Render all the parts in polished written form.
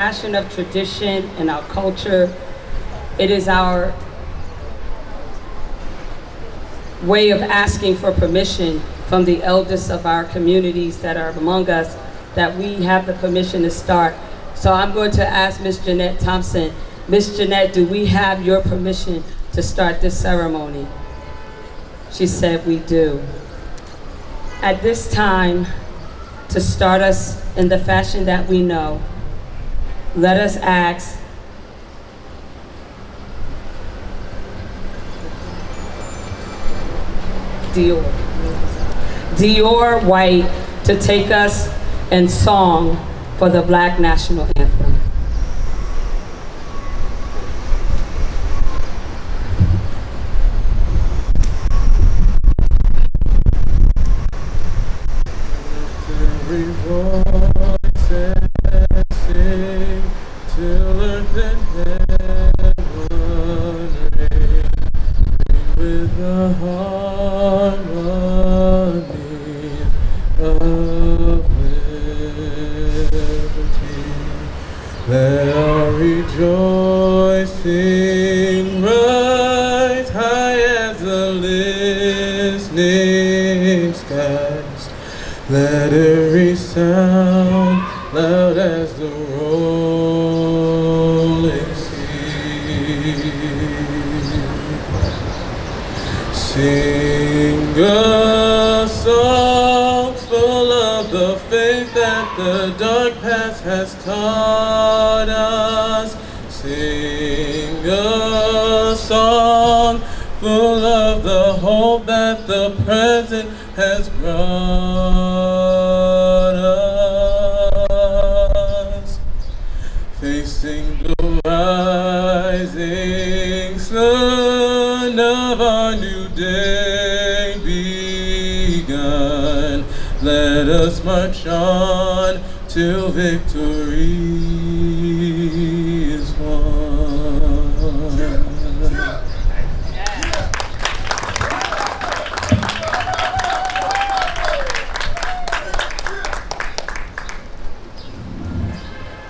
passion of tradition and our culture. It is our way of asking for permission from the elders of our communities that are among us that we have the permission to start. So I'm going to ask Ms. Jeanette Thompson. Ms. Jeanette, do we have your permission to start this ceremony? She said we do. At this time, to start us in the fashion that we know, let us ask Dior White to take us in song for the Black National Anthem. Let our rejoicing rise high as the listening skies. Let it resound loud as the rolling sea. Sing a song full of the faith that the dark past has taught us. Sing a song full of the hope that the present has brought us. Facing the rising sun of our new day begun, let us march on till victory is won.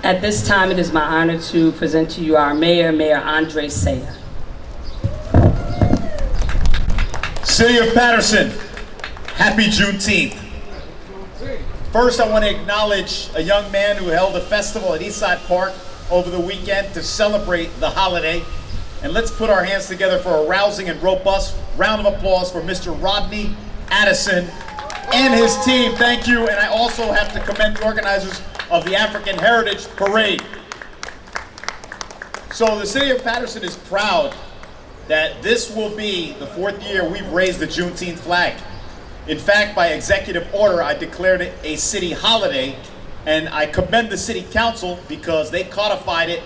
At this time, it is my honor to present to you our mayor, Mayor Andre Sayegh. City of Paterson, happy Juneteenth. First, I want to acknowledge a young man who held a festival at Eastside Park over the weekend to celebrate the holiday. And let's put our hands together for a rousing and robust round of applause for Mr. Rodney Addison and his team. Thank you. And I also have to commend the organizers of the African Heritage Parade. So the City of Paterson is proud that this will be the 4th year we've raised the Juneteenth flag. In fact, by executive order, I declared it a city holiday, and I commend the City Council because they codified it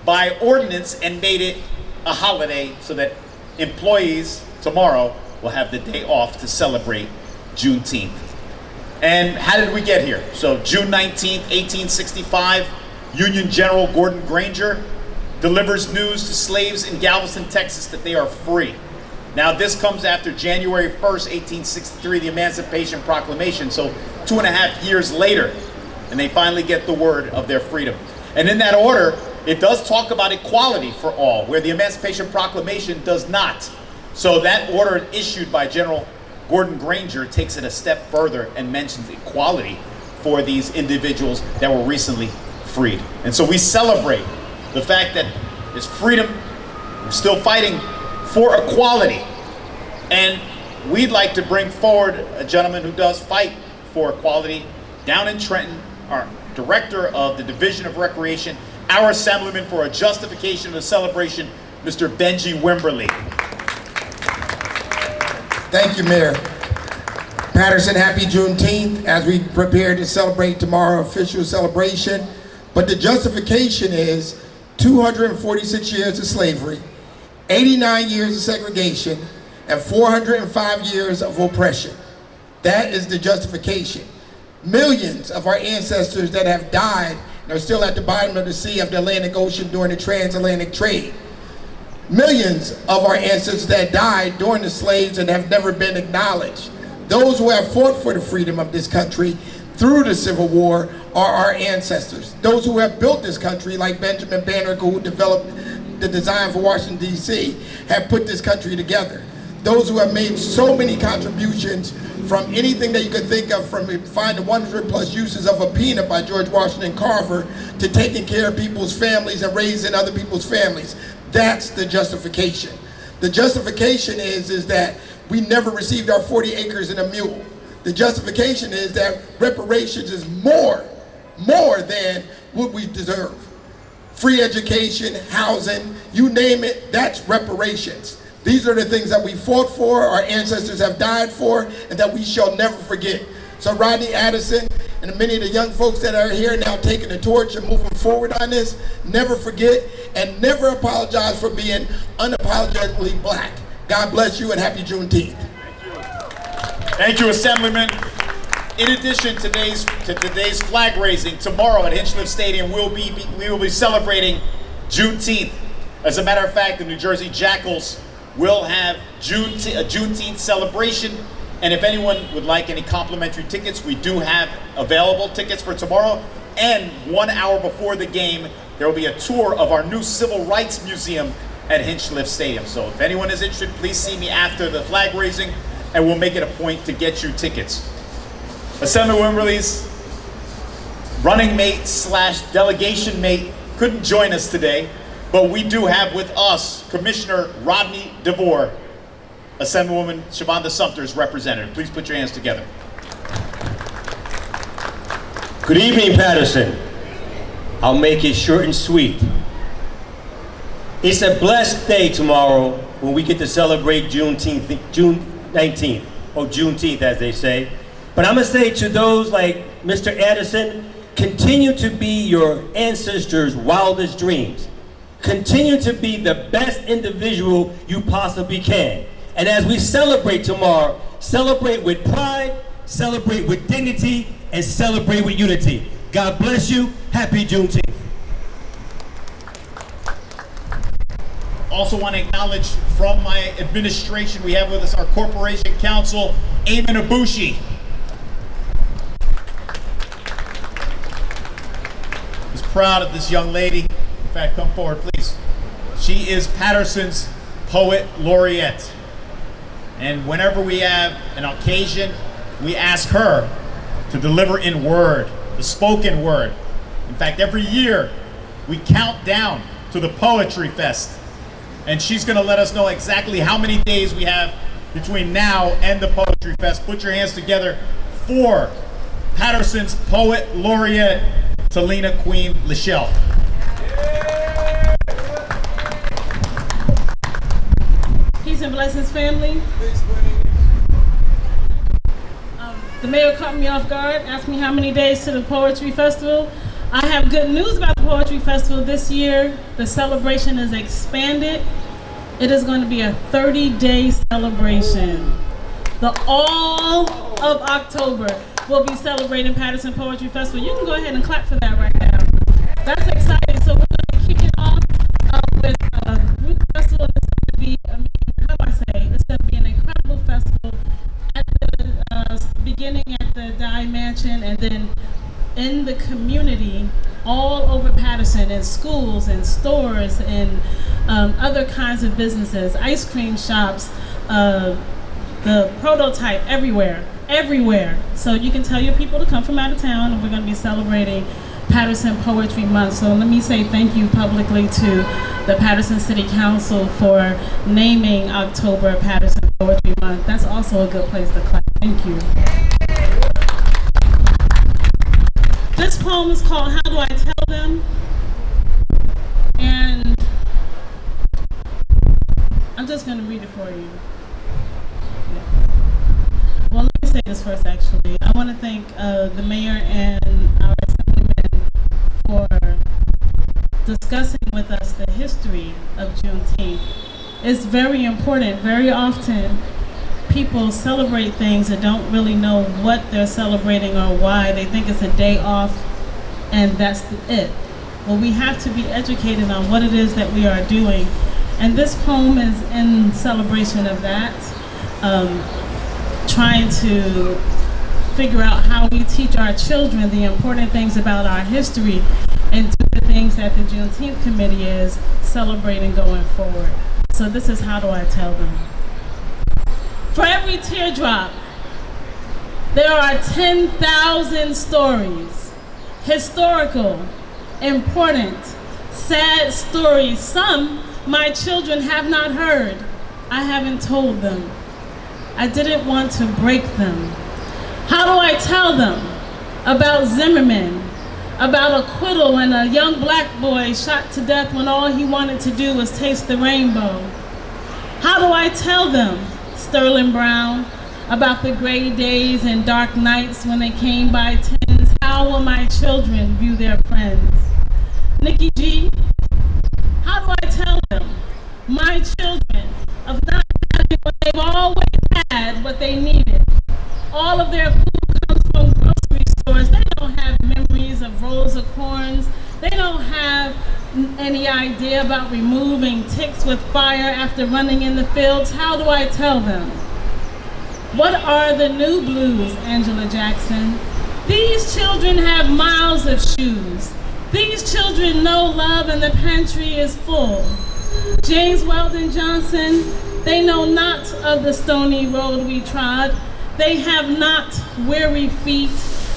by ordinance and made it a holiday so that employees tomorrow will have the day off to celebrate Juneteenth. And how did we get here? So June 19th, 1865, Union General Gordon Granger delivers news to slaves in Galveston, Texas that they are free. Now this comes after January 1st, 1863, the Emancipation Proclamation, so 2.5 years later, and they finally get the word of their freedom. And in that order, it does talk about equality for all, where the Emancipation Proclamation does not. So that order issued by General Gordon Granger takes it a step further and mentions equality for these individuals that were recently freed. And so we celebrate the fact that there's freedom, we're still fighting for equality. And we'd like to bring forward a gentleman who does fight for equality down in Trenton, our director of the Division of Recreation, our assemblyman for a justification of the celebration, Mr. Benji Wimberly. Thank you, Mayor. Paterson, happy Juneteenth as we prepare to celebrate tomorrow, official celebration. But the justification is 246 years of slavery, 89 years of segregation, and 405 years of oppression. That is the justification. Millions of our ancestors that have died and are still at the bottom of the sea of the Atlantic Ocean during the transatlantic trade. Millions of our ancestors that died during the slaves and have never been acknowledged. Those who have fought for the freedom of this country, through the Civil War are our ancestors. Those who have built this country, like Benjamin Banneker, who developed the design for Washington, D.C., have put this country together. Those who have made so many contributions from anything that you could think of, from finding 100 plus uses of a peanut by George Washington Carver to taking care of people's families and raising other people's families. That's the justification. The justification is that we never received our 40 acres and a mule. The justification is that reparations is more than what we deserve. Free education, housing, you name it, that's reparations. These are the things that we fought for, our ancestors have died for, and that we shall never forget. So Rodney Addison and many of the young folks that are here now taking the torch and moving forward on this, never forget and never apologize for being unapologetically black. God bless you and happy Juneteenth. Thank you, Assemblyman. In addition to today's flag raising, tomorrow at Hinchliffe Stadium, we will be celebrating Juneteenth. As a matter of fact, the New Jersey Jackals will have a Juneteenth celebration, and if anyone would like any complimentary tickets, we do have available tickets for tomorrow. And 1 hour before the game, there will be a tour of our new Civil Rights Museum at Hinchliffe Stadium. So if anyone is interested, please see me after the flag raising, and we'll make it a point to get you tickets. Assemblywoman Wimberly's running mate / delegation mate couldn't join us today, but we do have with us Commissioner Rodney DeVore, Assemblywoman Shavonda Sumter's representative. Please put your hands together. Good evening, Paterson. I'll make it short and sweet. It's a blessed day tomorrow when we get to celebrate June 19th, or Juneteenth as they say. But I'm gonna say to those like Mr. Addison, continue to be your ancestors' wildest dreams. Continue to be the best individual you possibly can. And as we celebrate tomorrow, celebrate with pride, celebrate with dignity, and celebrate with unity. God bless you. Happy Juneteenth. Also want to acknowledge from my administration, we have with us our Corporation Counsel, Eamon Ibushi. He's proud of this young lady. In fact, come forward, please. She is Paterson's Poet Laureate. And whenever we have an occasion, we ask her to deliver in word, the spoken word. In fact, every year we count down to the Poetry Fest. And she's gonna let us know exactly how many days we have between now and the Poetry Fest. Put your hands together for Paterson's Poet Laureate, Talina Queen Lachelle. Peace and blessings, family. The mayor caught me off guard, asked me how many days to the Poetry Festival. I have good news about the Poetry Festival this year. The celebration is expanded. It is going to be a 30-day celebration. All of October, we'll be celebrating Paterson Poetry Festival. You can go ahead and clap for that right now. That's exciting. So we're going to kick it off with a group festival. It's going to be, it's going to be an incredible festival at the beginning at the Dye Mansion, and then in the community all over Paterson, in schools and stores and other kinds of businesses, ice cream shops, the prototype, everywhere. So you can tell your people to come from out of town, and we're going to be celebrating Paterson Poetry Month. So let me say thank you publicly to the Paterson City Council for naming October Paterson Poetry Month. That's also a good place to clap. Thank you. This poem is called How Do I Tell Them? And I'm just going to read it for you. Well, let me say this first, actually. I want to thank the mayor and our assemblymen for discussing with us the history of Juneteenth. It's very important. Very often, people celebrate things and don't really know what they're celebrating or why. They think it's a day off, and that's it. Well, we have to be educated on what it is that we are doing. And this poem is in celebration of that, trying to figure out how we teach our children the important things about our history and do the things that the Juneteenth Committee is celebrating going forward. So this is how do I tell them. For every teardrop, there are 10,000 stories, historical, important, sad stories. Some my children have not heard. I haven't told them. I didn't want to break them. How do I tell them about Zimmerman, about acquittal and a young black boy shot to death when all he wanted to do was taste the rainbow? How do I tell them, Sterling Brown, about the gray days and dark nights when they came by tens? How will my children view their friends? Nikki G, how do I tell them, my children, of not having what they've always had, what they needed? All of their food comes from grocery stores. They don't have memories of rows of corns. They don't have any idea about removing ticks with fire after running in the fields. How do I tell them? What are the new blues, Angela Jackson? These children have miles of shoes. These children know love and the pantry is full. James Weldon Johnson, they know not of the stony road we trod. They have not weary feet.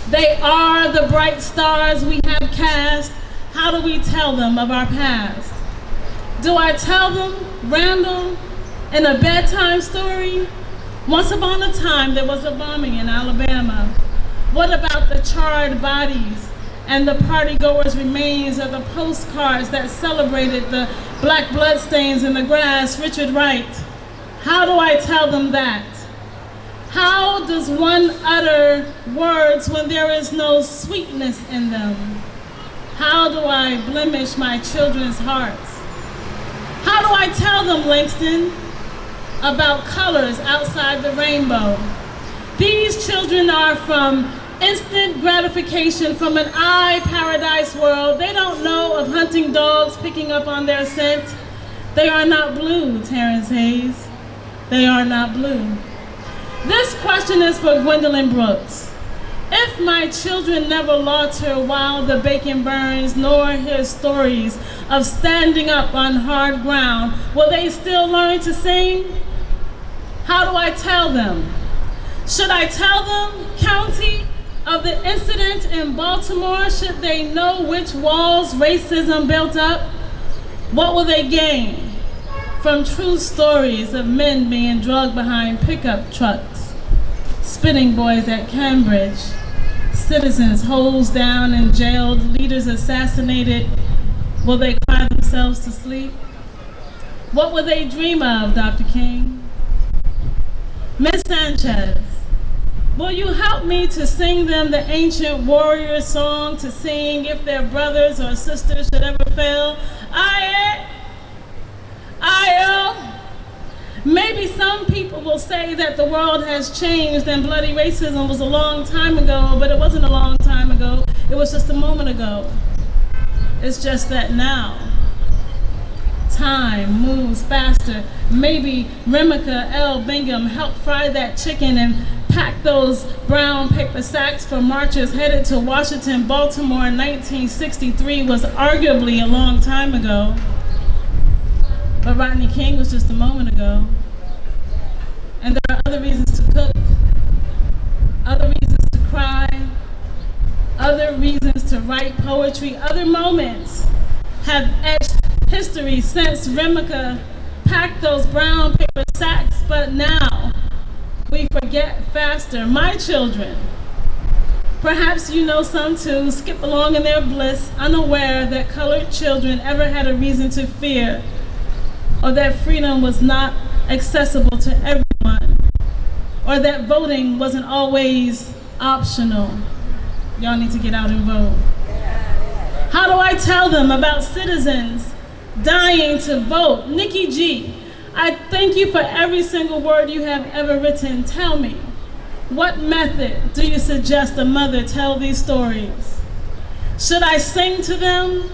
They are the bright stars we have cast. How do we tell them of our past? Do I tell them, Randall, in a bedtime story? Once upon a time, there was a bombing in Alabama. What about the charred bodies and the partygoers' remains of the postcards that celebrated the black bloodstains in the grass, Richard Wright? How do I tell them that? How does one utter words when there is no sweetness in them? How do I blemish my children's hearts? How do I tell them, Langston, about colors outside the rainbow? These children are from instant gratification from an eye paradise world. They don't know of hunting dogs picking up on their scent. They are not blue, Terrence Hayes. They are not blue. This question is for Gwendolyn Brooks. If my children never loiter while the bacon burns, nor hear stories of standing up on hard ground, will they still learn to sing? How do I tell them? Should I tell them, County, of the incident in Baltimore? Should they know which walls racism built up? What will they gain from true stories of men being drugged behind pickup trucks, spitting boys at Cambridge, citizens hosed down and jailed, leaders assassinated? Will they cry themselves to sleep? What will they dream of, Dr. King? Ms. Sanchez, will you help me to sing them the ancient warrior song to sing if their brothers or sisters should ever fail? Maybe some people will say that the world has changed and bloody racism was a long time ago, but it wasn't a long time ago. It was just a moment ago. It's just that now, time moves faster. Maybe Remika L. Bingham helped fry that chicken and pack those brown paper sacks for marchers headed to Washington. Baltimore in 1963 was arguably a long time ago. But Rodney King was just a moment ago. And there are other reasons to cook, other reasons to cry, other reasons to write poetry. Other moments have etched history since Remika packed those brown paper sacks, but now we forget faster. My children, perhaps you know some too, skip along in their bliss, unaware that colored children ever had a reason to fear, or that freedom was not accessible to everyone, or that voting wasn't always optional. Y'all need to get out and vote. How do I tell them about citizens dying to vote? Nikki G, I thank you for every single word you have ever written. Tell me, what method do you suggest a mother tell these stories? Should I sing to them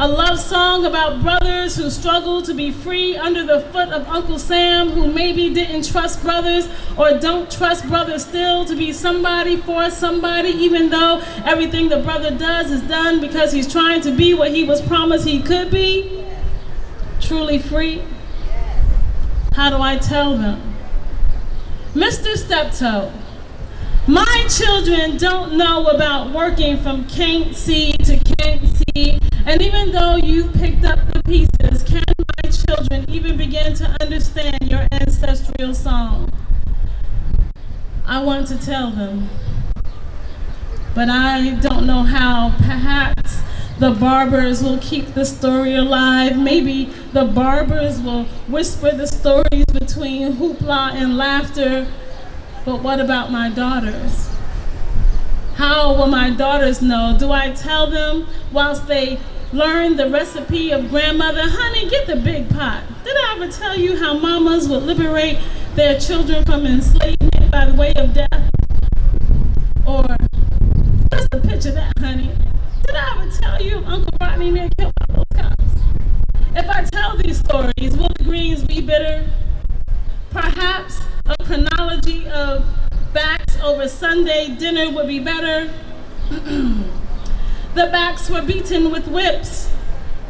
A love song about brothers who struggle to be free under the foot of Uncle Sam, who maybe didn't trust brothers or don't trust brothers still to be somebody for somebody, even though everything the brother does is done because he's trying to be what he was promised he could be. Truly free. How do I tell them? Mr. Steptoe, my children don't know about working from can't see to can't see, and even though you've picked up the pieces, can my children even begin to understand your ancestral song? I want to tell them, but I don't know how. Perhaps the barbers will keep the story alive. Maybe the barbers will whisper the stories between hoopla and laughter. But what about my daughters? How will my daughters know? Do I tell them whilst they learn the recipe of grandmother, honey, get the big pot? Did I ever tell you how mamas would liberate their children from enslavement by the way of death? Or, what's the picture of that, honey? Did I ever tell you Uncle Rodney near killed by those cops? If I tell these stories, will the greens be bitter? Perhaps a chronology of backs over Sunday dinner would be better. The backs were beaten with whips.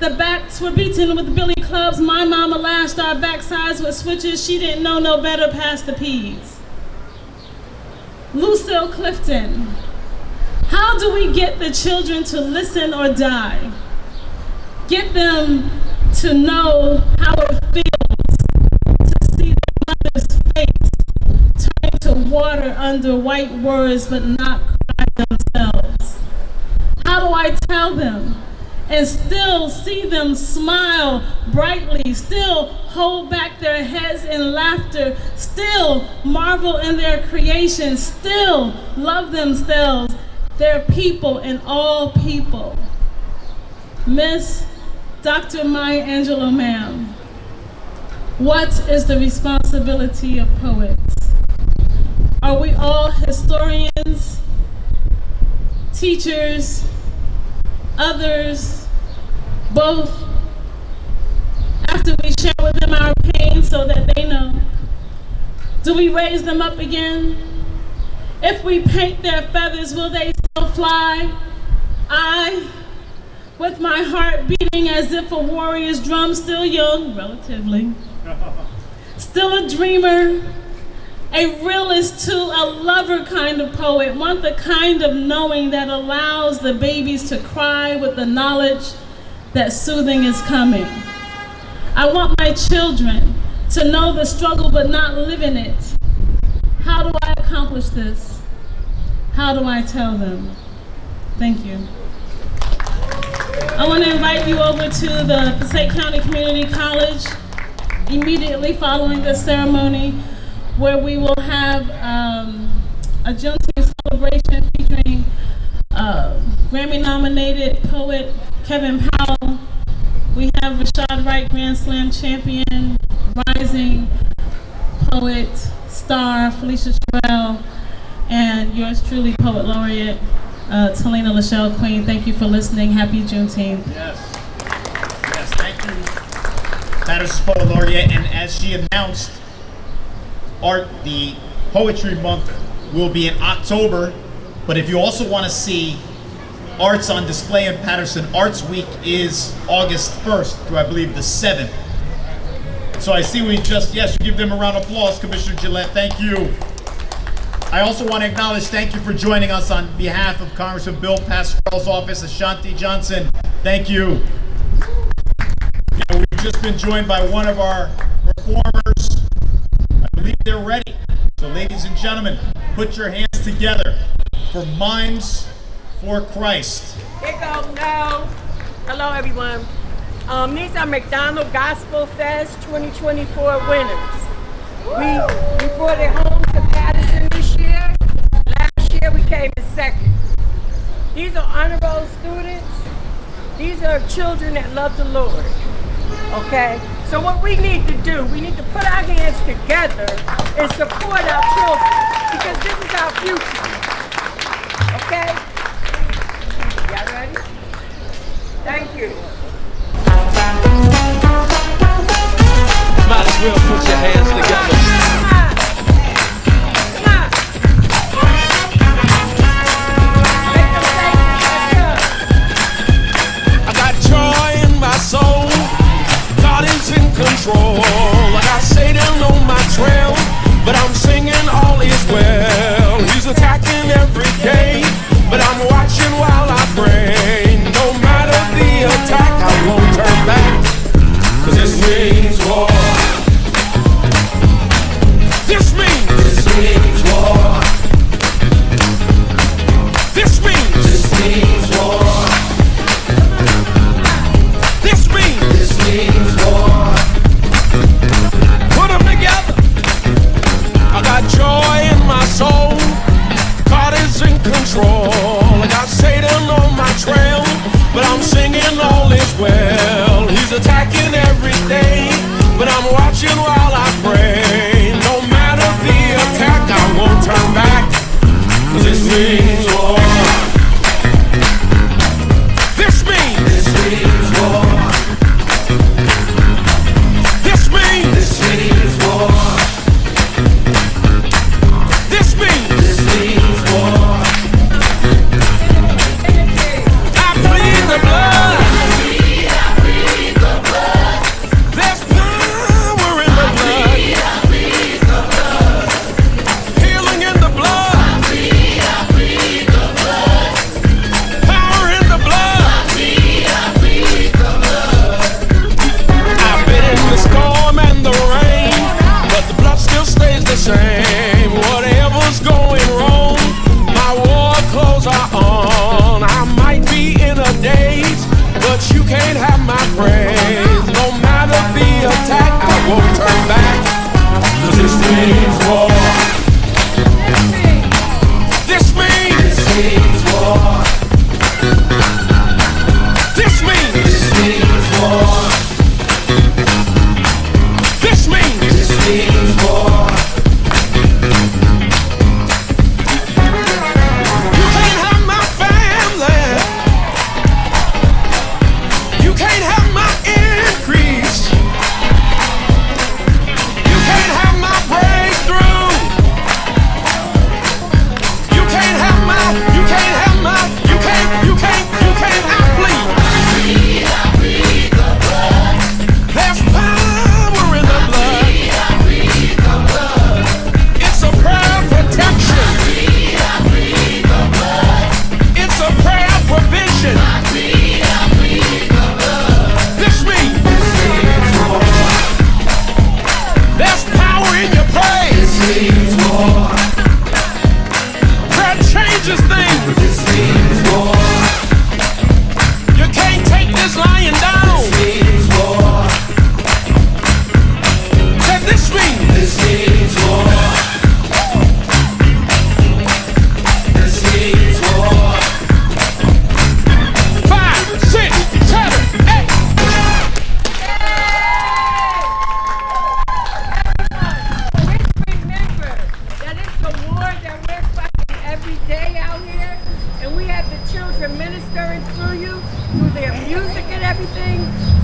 The backs were beaten with billy clubs. My mama lashed our backsides with switches. She didn't know no better past the peas. Lucille Clifton. How do we get the children to listen or die? Get them to know how it feels to see their mother's face turn to water under white words but not cry themselves. How do I tell them and still see them smile brightly, still hold back their heads in laughter, still marvel in their creation, still love themselves, their people and all people? Miss Dr. Maya Angelou, ma'am, what is the responsibility of poets? Are we all historians, teachers, others, both? After we share with them our pain so that they know, do we raise them up again? If we paint their feathers, will they still fly? I, with my heart beating as if a warrior's drum, still young, relatively, still a dreamer, a realist too, a lover kind of poet, want the kind of knowing that allows the babies to cry with the knowledge that soothing is coming. I want my children to know the struggle but not live in it. How do I accomplish this? How do I tell them? Thank you. I want to invite you over to the Passaic County Community College immediately following this ceremony, where we will have a Juneteenth celebration featuring Grammy-nominated poet Kevin Powell. We have Rashad Wright, Grand Slam champion, rising poet, star Felicia Terrell, and yours truly, Poet Laureate Talina Lachelle Queen. Thank you for listening. Happy Juneteenth. Yes. Yes, thank you, Paterson Poet Laureate. And as she announced, the Poetry Month will be in October, but if you also want to see arts on display in Paterson, Arts Week is August 1st through, I believe, the 7th. So I see yes, you give them a round of applause, Commissioner Gillette, thank you. I also want to acknowledge, thank you for joining us on behalf of Congressman Bill Pascrell's office, Ashanti Johnson, thank you. We've just been joined by one of our performers. I believe they're ready. So ladies and gentlemen, put your hands together for Mimes for Christ. Here go now. Hello everyone. These are McDonald Gospel Fest 2024 winners. We brought it home to Paterson this year. Last year we came in second. These are honor roll students. These are children that love the Lord. Okay? So what we need to do, we need to put our hands together and support our children, because this is our future. Okay? Y'all ready? Thank you.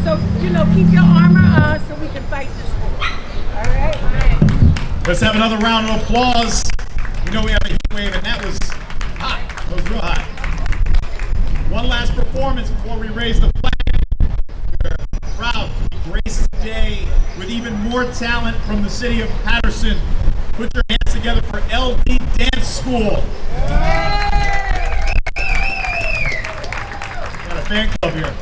So, keep your armor on so we can fight this war. All right? Let's have another round of applause. We know we have a heat wave, and that was hot. That was real hot. One last performance before we raise the flag. We're proud to be graced today with even more talent from the city of Paterson. Put your hands together for LD Dance School. Got a fan club here.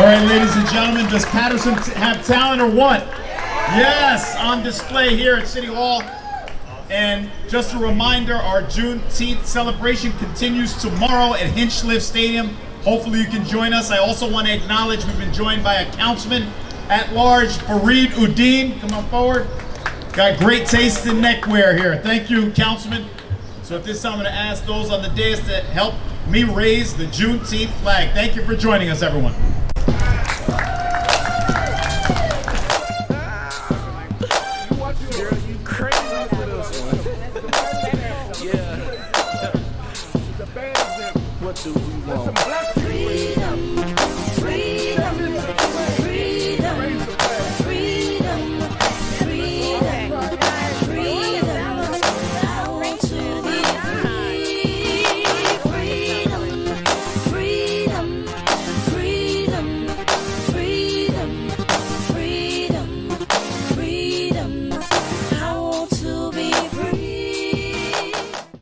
All right, ladies and gentlemen, does Paterson have talent or what? Yes, on display here at City Hall. And just a reminder, our Juneteenth celebration continues tomorrow at Hinchliffe Stadium. Hopefully you can join us. I also want to acknowledge we've been joined by a councilman at large, Fareed Uddin. Come on forward. Got great taste in neckwear here. Thank you, Councilman. So at this time, I'm going to ask those on the dais to help me raise the Juneteenth flag. Thank you for joining us, everyone.